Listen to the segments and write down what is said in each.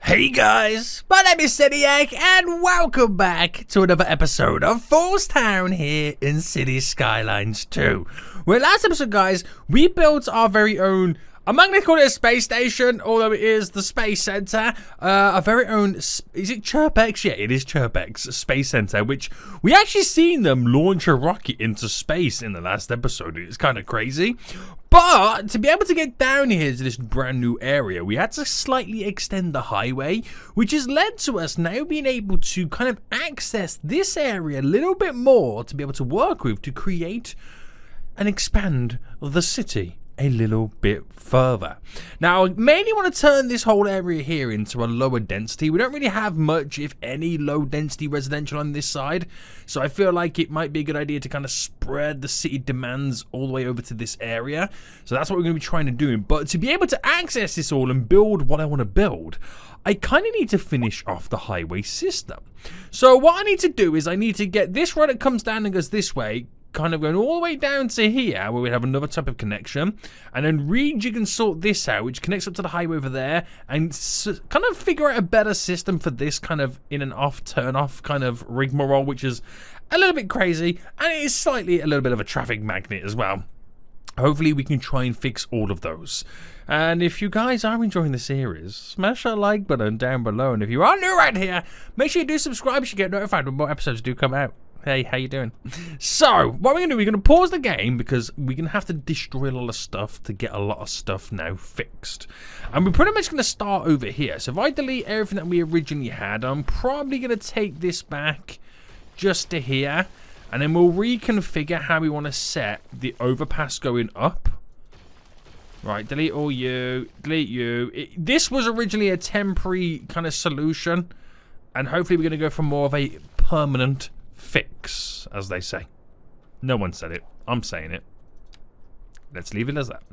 Hey guys, my name is Seniac and welcome back to another episode of FoolsTown here in City Skylines 2. Well, last episode guys, we built our very own, I'm not going to call it a space station, although it is the space center, our very own, is it Chirpex? Yeah, it is Chirpex Space Center, which we actually seen them launch a rocket into space in the last episode. It's kind of crazy. But to be able to get down here to this brand new area, we had to slightly extend the highway, which has led to us now being able to kind of access this area a little bit more to be able to work with to create and expand the city a little bit further. Now, I mainly want to turn this whole area here into a lower density. We don't really have much, if any, low density residential on this side, so I feel like it might be a good idea to kind of spread the city demands all the way over to this area. So that's what we're going to be trying to do. But to be able to access this all and build what I want to build, I kind of need to finish off the highway system. So what I need to do is I need to get this road that comes down and goes this way, kind of going all the way down to here where we have another type of connection, and then rejig and sort this out, which connects up to the highway over there, and kind of figure out a better system for this kind of in and off, turn off kind of rigmarole, which is a little bit crazy, and it is slightly a little bit of a traffic magnet as well. Hopefully we can try and fix all of those. And if you guys are enjoying the series, smash that like button down below, and if you are new right here, make sure you do subscribe so you get notified when more episodes do come out. Hey, how you doing? So, what we're going to do, we're going to pause the game because we're going to have to destroy a lot of stuff to get a lot of stuff now fixed. And we're pretty much going to start over here. So if I delete everything that we originally had, I'm probably going to take this back just to here. And then we'll reconfigure how we want to set the overpass going up. Right, delete all you, delete you. This was originally a temporary kind of solution. And hopefully we're going to go for more of a permanent fix, as they say. No one said it. I'm saying it. Let's leave it as that.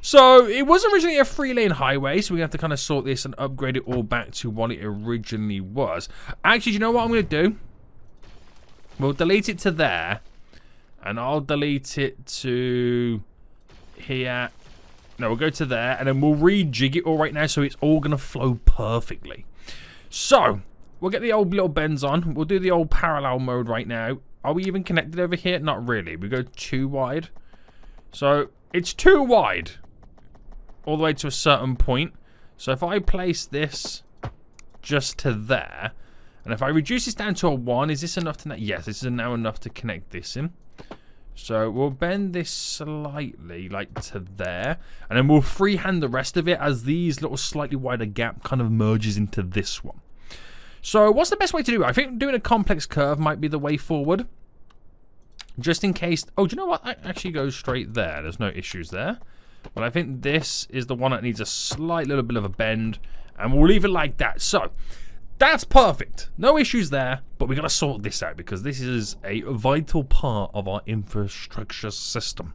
So, it was originally a 3-lane highway, so we have to kind of sort this and upgrade it all back to what it originally was. Actually, do you know what I'm going to do? We'll delete it to there, and I'll delete it to here. No, we'll go to there, and then we'll rejig it all right now, so it's all going to flow perfectly. So, we'll get the old little bends on. We'll do the old parallel mode right now. Are we even connected over here? Not really. We go too wide. So, it's too wide. All the way to a certain point. So, if I place this just to there, and if I reduce this down to a 1, is this enough to... Yes, this is now enough to connect this in. So, we'll bend this slightly, like to there. And then we'll freehand the rest of it as these little slightly wider gap kind of merges into this one. So, what's the best way to do it? I think doing a complex curve might be the way forward. Just in case... Oh, do you know what? That actually goes straight there. There's no issues there. But I think this is the one that needs a slight little bit of a bend. And we'll leave it like that. So, that's perfect. No issues there. But we got to sort this out because this is a vital part of our infrastructure system.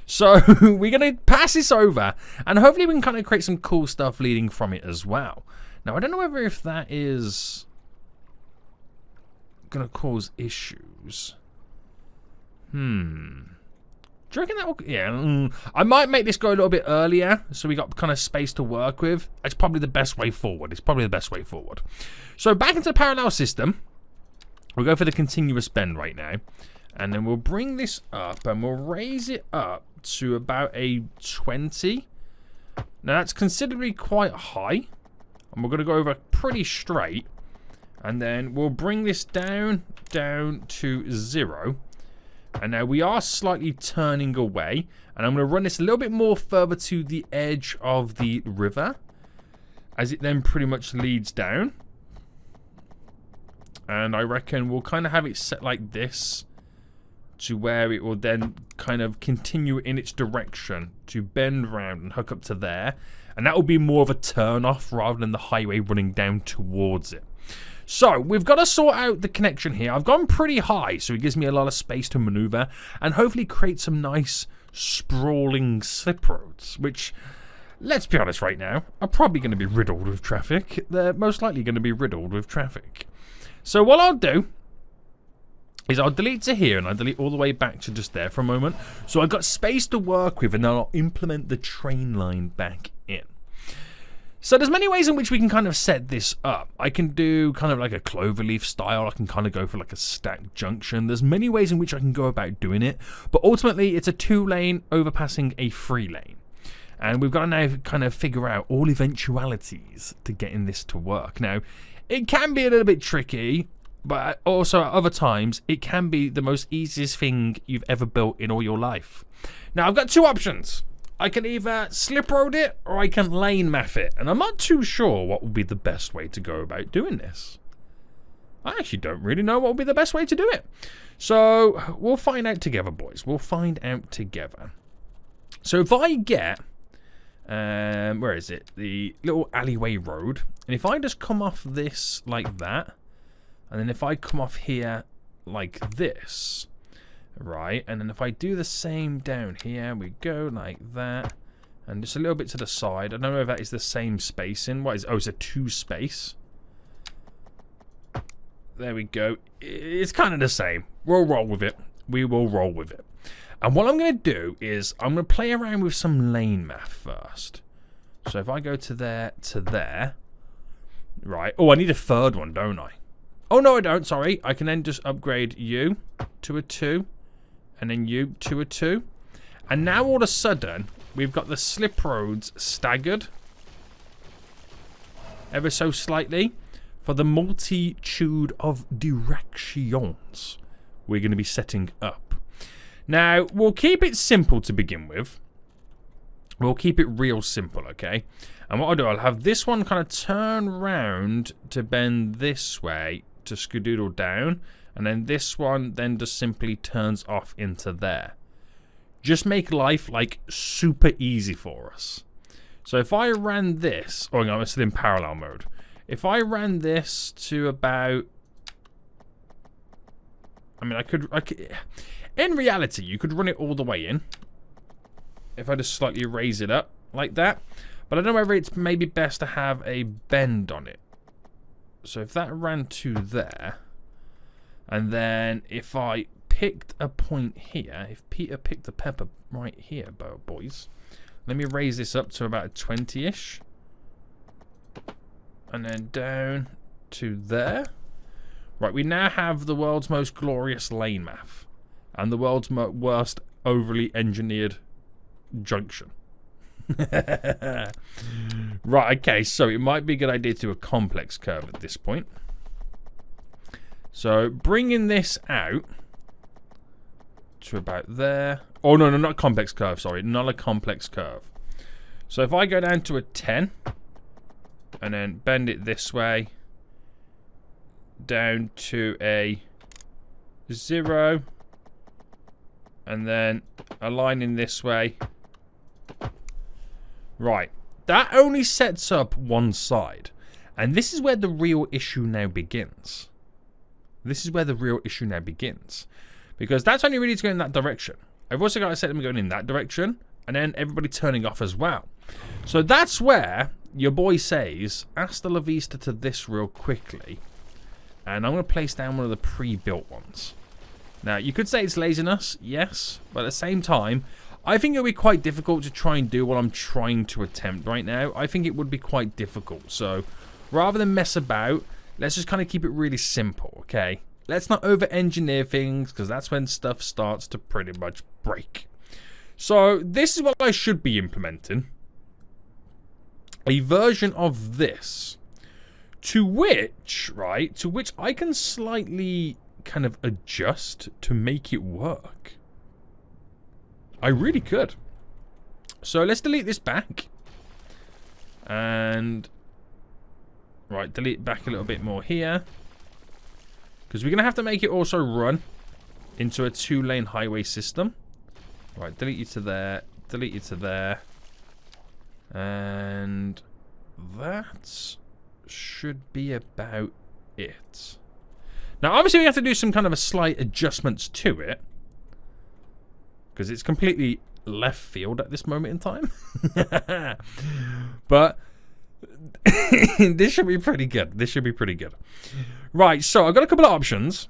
So, we're going to pass this over. And hopefully we can kind of create some cool stuff leading from it as well. Now, I don't know whether if that is going to cause issues. Do you reckon that will... Yeah, I might make this go a little bit earlier, so we got kind of space to work with. It's probably the best way forward. It's probably the best way forward. So, back into the parallel system. We'll go for the continuous bend right now. And then we'll bring this up, and we'll raise it up to about a 20. Now, that's considerably quite high. And we're going to go over pretty straight. And then we'll bring this down to 0. And now we are slightly turning away. And I'm going to run this a little bit more further to the edge of the river. As it then pretty much leads down. And I reckon we'll kind of have it set like this. To where it will then kind of continue in its direction. To bend around and hook up to there. And that will be more of a turn off rather than the highway running down towards it. So, we've got to sort out the connection here. I've gone pretty high, so it gives me a lot of space to maneuver. And hopefully create some nice, sprawling slip roads. Which, let's be honest right now, are probably going to be riddled with traffic. They're most likely going to be riddled with traffic. So, what I'll do is I'll delete to here and I'll delete all the way back to just there for a moment. So I've got space to work with, and then I'll implement the train line back in. So there's many ways in which we can kind of set this up. I can do kind of like a cloverleaf style. I can kind of go for like a stacked junction. There's many ways in which I can go about doing it. But ultimately, it's a 2-lane overpassing a 3-lane. And we've got to now kind of figure out all eventualities to getting this to work. Now, it can be a little bit tricky, but also at other times, it can be the most easiest thing you've ever built in all your life. Now, I've got 2 options. I can either slip road it or I can lane math it. And I'm not too sure what would be the best way to go about doing this. I actually don't really know what would be the best way to do it. So we'll find out together, boys. We'll find out together. So if I get, where is it? The little alleyway road. And if I just come off this like that. And then if I come off here like this. Right, and then if I do the same down here, we go like that, and just a little bit to the side. I don't know if that is the same spacing. What is? Oh, it's a 2 space. There we go. It's kind of the same. We'll roll with it. We will roll with it. And what I'm going to do is I'm going to play around with some lane math first. So if I go to there, right. Oh, I need a 3rd one, don't I? Oh no, I don't. Sorry. I can then just upgrade you to a 2. And then you to a 2. And now all of a sudden, we've got the slip roads staggered. Ever so slightly. For the multitude of directions we're going to be setting up. Now, we'll keep it simple to begin with. We'll keep it real simple, okay? And what I'll do, I'll have this one kind of turn round to bend this way to skedoodle down. And then this one then just simply turns off into there. Just make life like super easy for us. So if I ran this, oh no, I'm still in parallel mode. If I ran this to about, I mean, I could, in reality, you could run it all the way in. If I just slightly raise it up like that. But I don't know whether it's maybe best to have a bend on it. So if that ran to there. And then if I picked a point here, if Peter picked the pepper right here, boys, let me raise this up to about 20-ish. And then down to there. Right, we now have the world's most glorious lane math. And the world's worst overly engineered junction. Right, okay, so it might be a good idea to do a complex curve at this point. So bringing this out to about there. Oh, no, not a complex curve, sorry. Not a complex curve. So if I go down to a 10 and then bend it this way down to a 0 and then aligning this way. Right. That only sets up one side. And this is where the real issue now begins. This is where the real issue now begins. Because that's only really to go in that direction. I've also got to set them going in that direction. And then everybody turning off as well. So that's where your boy says, hasta la vista to this real quickly. And I'm going to place down one of the pre-built ones. Now, you could say it's laziness. Yes. But at the same time, I think it'll be quite difficult to try and do what I'm trying to attempt right now. I think it would be quite difficult. So rather than mess about, let's just kind of keep it really simple, okay? Let's not over-engineer things, because that's when stuff starts to pretty much break. So this is what I should be implementing. A version of this. To which I can slightly kind of adjust to make it work. I really could. So let's delete this back. And right, delete back a little bit more here. Because we're going to have to make it also run into a 2-lane highway system. Right, delete you to there. Delete you to there. And that should be about it. Now, obviously, we have to do some kind of a slight adjustments to it. Because it's completely left field at this moment in time. But this should be pretty good. This should be pretty good. Right, so I've got a couple of options.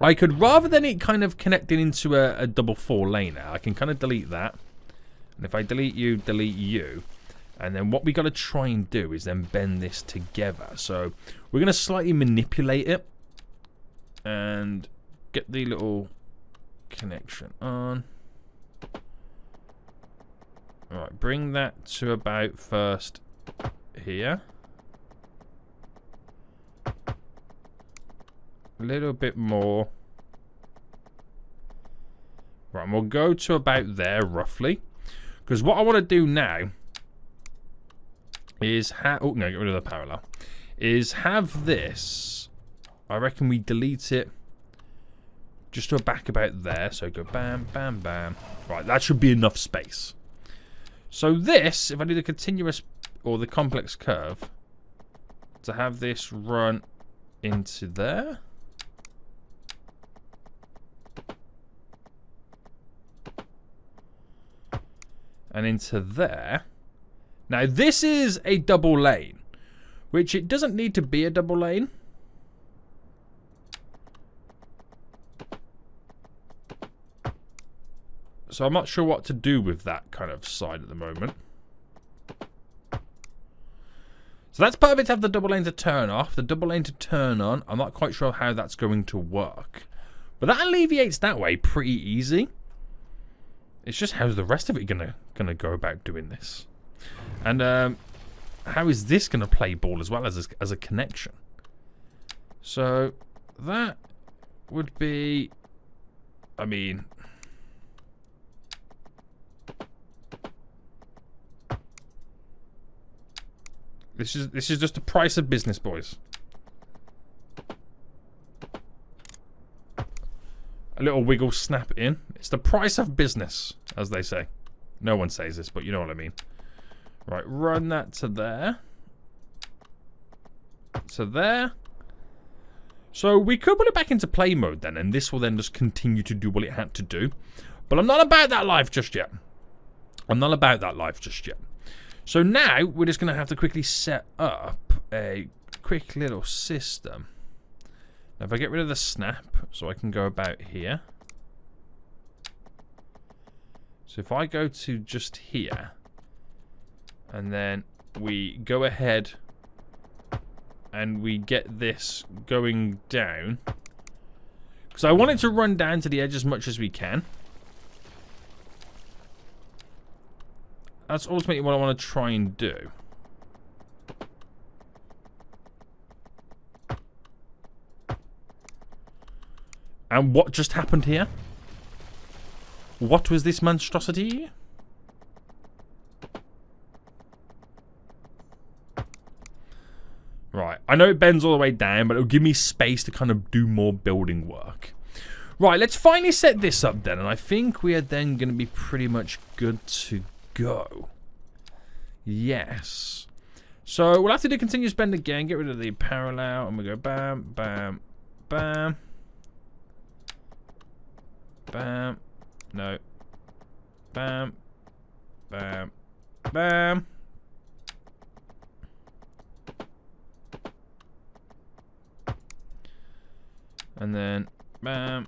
I could, rather than it kind of connecting into a double 4-laner, I can kind of delete that. And if I delete you, And then what we got to try and do is then bend this together. So we're going to slightly manipulate it and get the little connection on. Alright, bring that to about first here. A little bit more. Right, and we'll go to about there roughly. Because what I want to do now is oh no, get rid of the parallel. Is have this. I reckon we delete it just to back about there. So go bam, bam, bam. Right, that should be enough space. So this, if I do the continuous or the complex curve, to have this run into there. And into there. Now this is a double lane, which it doesn't need to be a double lane. So I'm not sure what to do with that kind of side at the moment. So that's perfect to have the double lane to turn off. The double lane to turn on, I'm not quite sure how that's going to work. But that alleviates that way pretty easy. It's just how's the rest of it gonna go about doing this? And how is this gonna play ball as well as a connection? So that would be, I mean, this is just the price of business, boys. A little wiggle, snap in. It's the price of business, as they say. No one says this, but you know what I mean. Right, run that to there. To there. So we could put it back into play mode then, and this will then just continue to do what it had to do. But I'm not about that life just yet. I'm not about that life just yet. So now we're just going to have to quickly set up a quick little system. Now if I get rid of the snap, so I can go about here. So if I go to just here, and then we go ahead and we get this going down. Because I want it to run down to the edge as much as we can. That's ultimately what I want to try and do. And what just happened here? What was this monstrosity? Right, I know it bends all the way down, but it'll give me space to kind of do more building work. Right, let's finally set this up then, and I think we are then going to be pretty much good to go. Yes. So we'll have to do continuous bend again, get rid of the parallel, and we go bam, bam, bam. Bam. No. Bam. Bam. Bam. And then bam.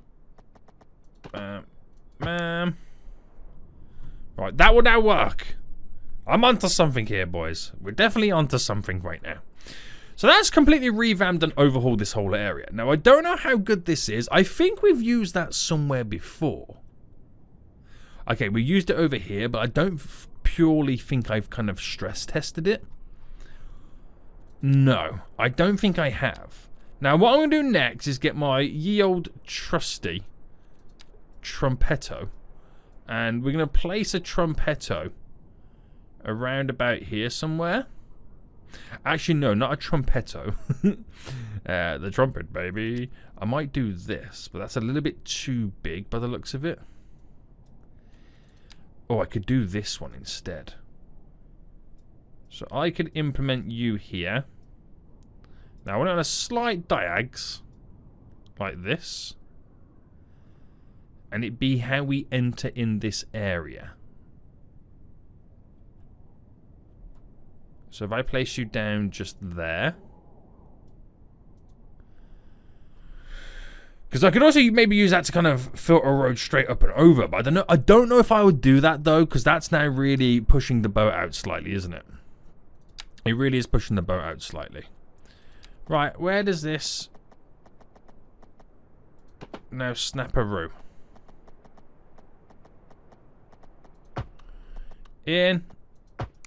Bam. Bam. Right, that will now work. I'm onto something here, boys. We're definitely onto something right now. So that's completely revamped and overhauled this whole area. Now, I don't know how good this is. I think we've used that somewhere before. Okay, we used it over here, but I don't purely think I've kind of stress tested it. No, I don't think I have. Now, what I'm going to do next is get my ye old trusty trumpetto. And we're going to place a trumpetto around about here somewhere. Actually, no, not a trumpetto. The trumpet, baby. I might do this, but that's a little bit too big by the looks of it. Oh, I could do this one instead. So I could implement you here. Now, I want it on a slight diags, like this. And it be how we enter in this area. So if I place you down just there. Because I could also maybe use that to kind of filter a road straight up and over. But I don't know if I would do that though. Because that's now really pushing the boat out slightly, isn't it? It really is pushing the boat out slightly. Right, where does this now snap-a-roo? In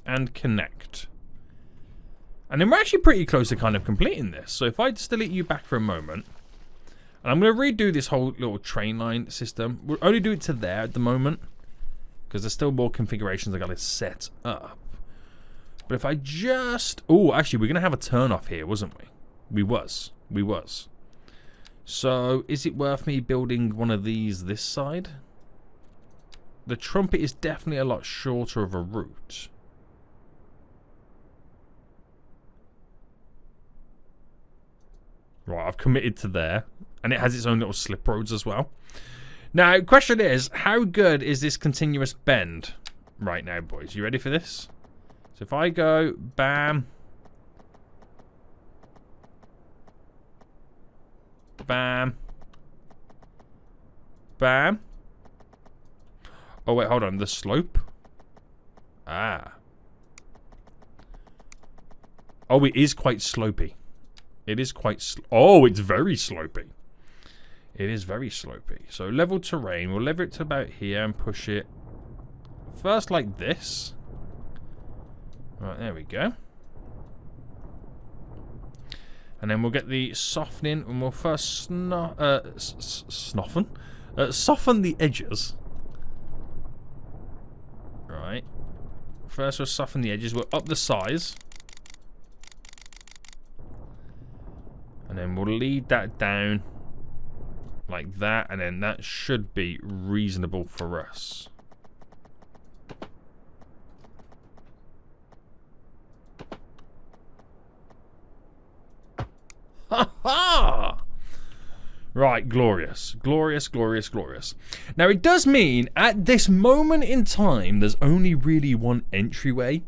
and connect. And then we're actually pretty close to kind of completing this. So if I just delete you back for a moment, and I'm going to redo this whole little train line system. We'll only do it to there at the moment, because there's still more configurations I got to set up. But if I just... Oh, actually, we're going to have a turn off here, wasn't we? We was. So, is it worth me building one of these this side? The trumpet is definitely a lot shorter of a route. Right, I've committed to there. And it has its own little slip roads as well. Now, question is, how good is this continuous bend right now, boys? You ready for this? So if I go, bam... Bam. Bam. Oh, wait, hold on. The slope? Ah. Oh, it is quite slopey. It is quite... Oh, it's very slopey. It is very slopey. So, level terrain. We'll level it to about here and push it first like this. Right, there we go. And then we'll get the softening, and we'll first soften the edges. Right. First we'll soften the edges. We'll up the size. And then we'll lead that down like that, and then that should be reasonable for us. Ha ha! Right, glorious. Glorious, glorious, glorious. Now, it does mean, at this moment in time, there's only really one entryway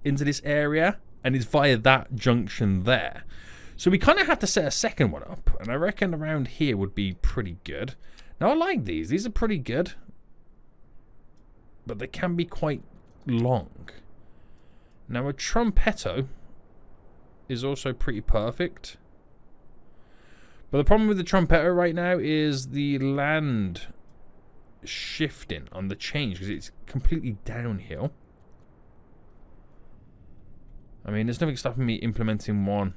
into this area, and it's via that junction there. So we kind of have to set a second one up, and I reckon around here would be pretty good. Now, I like these. These are pretty good, but they can be quite long. Now, a trumpetto is also pretty perfect. But the problem with the trumpetto right now is the land shifting on the change, because it's completely downhill. I mean, there's nothing stopping me implementing one.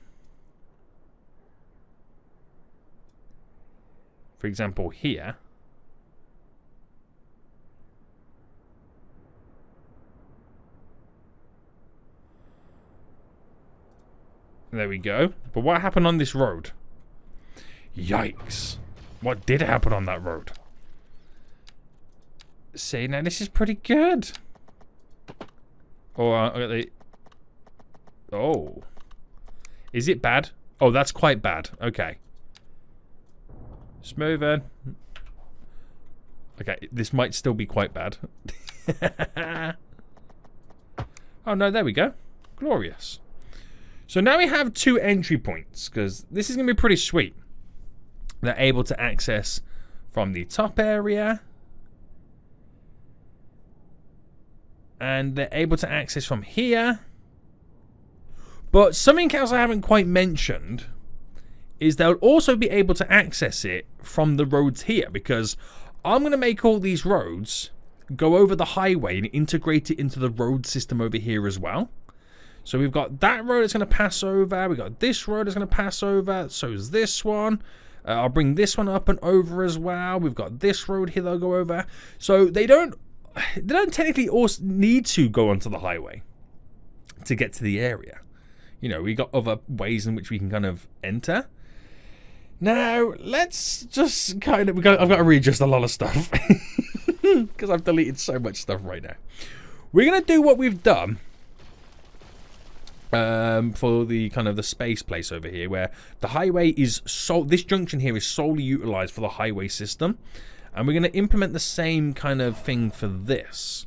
For example, here. There we go. But what happened on this road? Yikes. What did happen on that road? See, now this is pretty good. Oh, oh. Is it bad? Oh, that's quite bad. Okay. Smoothing. Okay, this might still be quite bad. Oh, no, there we go. Glorious. So now we have 2 entry points, because this is going to be pretty sweet. They're able to access from the top area. And they're able to access from here. But something else I haven't quite mentioned is they'll also be able to access it from the roads here, because I'm going to make all these roads go over the highway and integrate it into the road system over here as well. So we've got that road that's going to pass over. We've got this road that's going to pass over. So is this one. I'll bring this one up and over as well. We've got this road here they'll go over. So they don't technically also need to go onto the highway to get to the area. You know, we got other ways in which we can kind of enter. Now, let's just kind of... I've got to readjust a lot of stuff. Because I've deleted so much stuff right now. We're going to do what we've done for the kind of the space place over here, where the highway is... this junction here is solely utilized for the highway system. And we're going to implement the same kind of thing for this.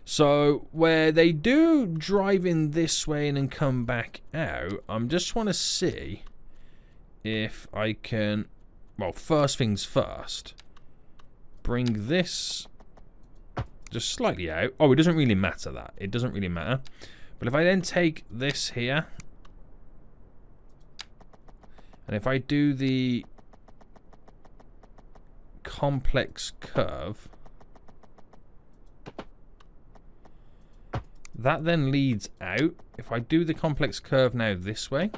So, where they do drive in this way and then come back out, I just want to see if I can... Well, first things first. Bring this just slightly out. Oh, it doesn't really matter that. It doesn't really matter. But if I then take this here, and if I do the complex curve, that then leads out. If I do the complex curve now this way,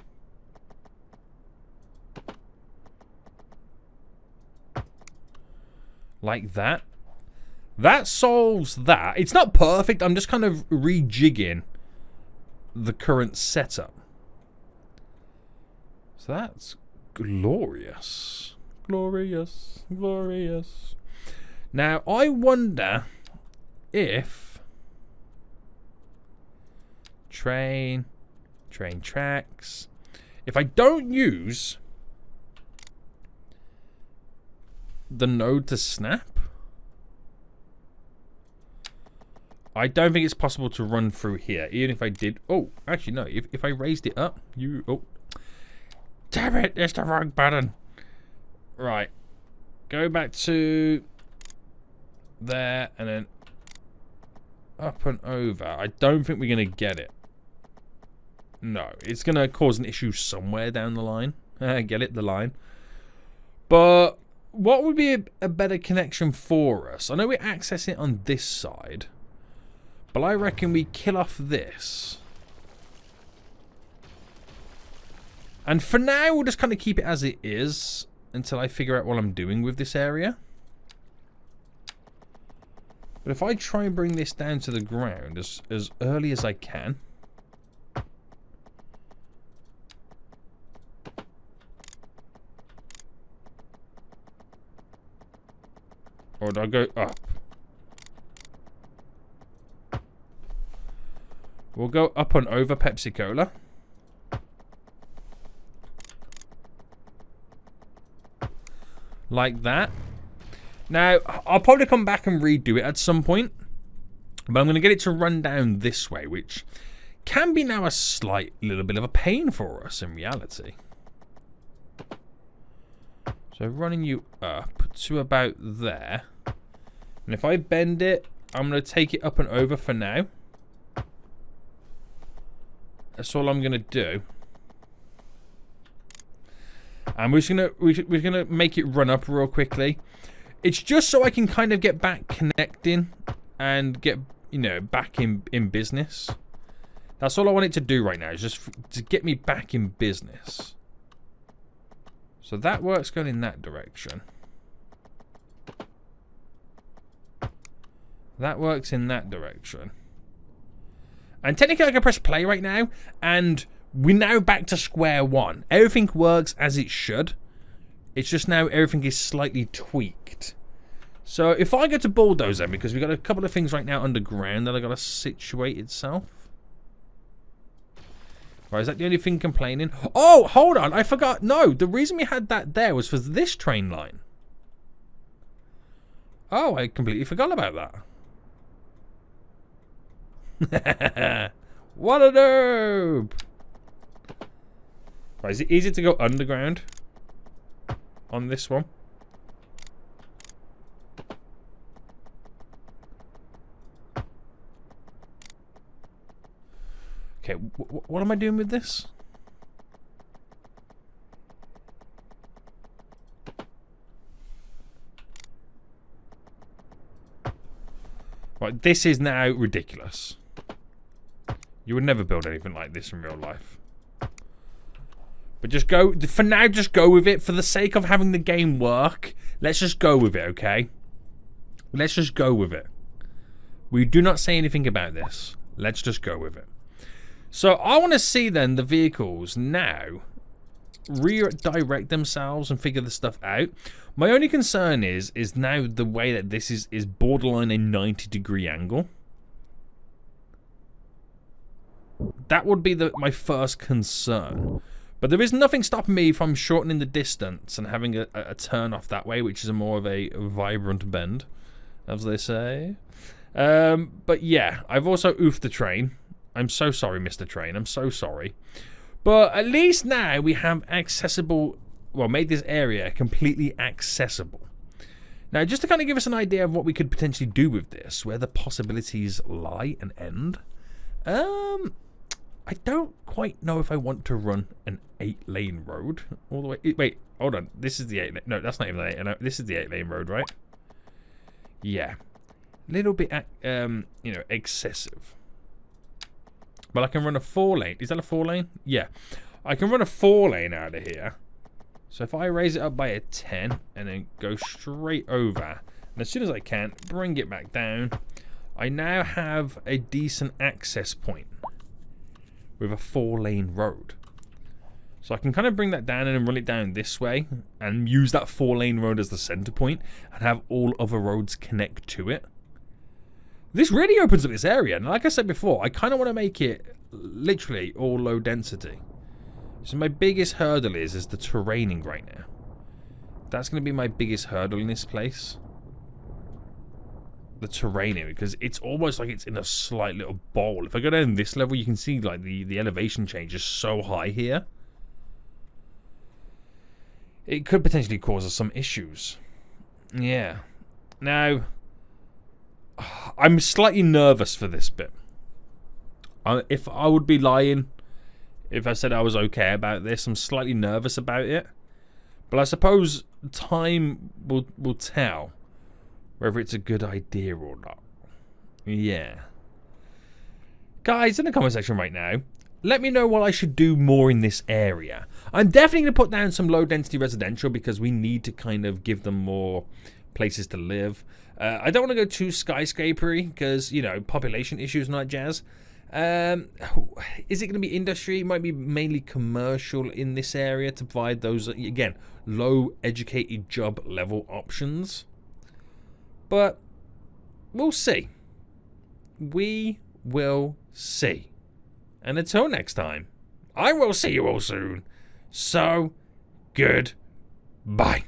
like that, that solves that. It's not perfect. I'm just kind of rejigging the current setup. So that's glorious. Glorious. Glorious. Now, I wonder if train tracks, if I don't use the node to snap, I don't think it's possible to run through here, even if I did. Oh, actually no, if I raised it up, oh, damn it, it's the wrong button. Right, go back to there and then up and over. I don't think we're gonna get it. No, it's gonna cause an issue somewhere down the line. Get it, the line. But what would be a better connection for us? I know we're accessing it on this side, but I reckon we kill off this. And for now, we'll just kind of keep it as it is until I figure out what I'm doing with this area. But if I try and bring this down to the ground as early as I can. Or do I go up? We'll go up and over Pepsi Cola. Like that. Now, I'll probably come back and redo it at some point. But I'm going to get it to run down this way, which can be now a slight little bit of a pain for us in reality. So running you up to about there. And if I bend it, I'm going to take it up and over for now. That's all I'm going to do. And we're gonna make it run up real quickly. It's just so I can kind of get back connecting and get, you know, back in business. That's all I want it to do right now, is just to get me back in business. So that works going in that direction. That works in that direction. And technically I can press play right now, and we're now back to square one. Everything works as it should. It's just now everything is slightly tweaked. So if I go to bulldozer, because we've got a couple of things right now underground that I got to situate itself. Right, is that the only thing complaining? Oh, hold on, I forgot. No, the reason we had that there was for this train line. Oh, I completely forgot about that. What a noob! Right, is it easy to go underground on this one? Okay, what am I doing with this? Right, this is now ridiculous. You would never build anything like this in real life. But just go, for now, just go with it. For the sake of having the game work, let's just go with it, okay? Let's just go with it. We do not say anything about this. Let's just go with it. So I want to see then the vehicles now redirect themselves and figure the stuff out. My only concern is now the way that this is borderline a 90-degree angle. That would be my first concern. But there is nothing stopping me from shortening the distance and having a turn off that way, which is more of a vibrant bend, as they say. But yeah, I've also oofed the train. I'm so sorry, Mr. Train. I'm so sorry. But at least now we have accessible, well, made this area completely accessible. Now, just to kind of give us an idea of what we could potentially do with this, where the possibilities lie and end. I don't quite know if I want to run an 8-lane road all the way. Wait, hold on. This is the 8-lane. No, that's not even the 8. No, this is the 8-lane road, right? Yeah. Little bit, you know, excessive. But I can run a 4-lane. Is that a 4-lane? Yeah. I can run a 4-lane out of here. So if I raise it up by a 10 and then go straight over, and as soon as I can, bring it back down, I now have a decent access point with a 4-lane road. So I can kind of bring that down and then run it down this way and use that 4-lane road as the center point and have all other roads connect to it. This really opens up this area, and like I said before, I kind of want to make it literally all low density. So my biggest hurdle is the terraining right now. That's going to be my biggest hurdle in this place. The terraining, because it's almost like it's in a slight little bowl. If I go down this level, you can see like the elevation change is so high here. It could potentially cause us some issues. Yeah. Now, I'm slightly nervous for this bit. If I would be lying if I said I was okay about this. I'm slightly nervous about it. But I suppose time will tell whether it's a good idea or not. Yeah. Guys, in the comment section right now, let me know what I should do more in this area. I'm definitely going to put down some low density residential because we need to kind of give them more places to live. I don't want to go too skyscrapery because, you know, population issues and all that jazz. Is it going to be industry? It might be mainly commercial in this area to provide those, again, low educated job level options. But we'll see. We will see. And until next time, I will see you all soon. So, goodbye.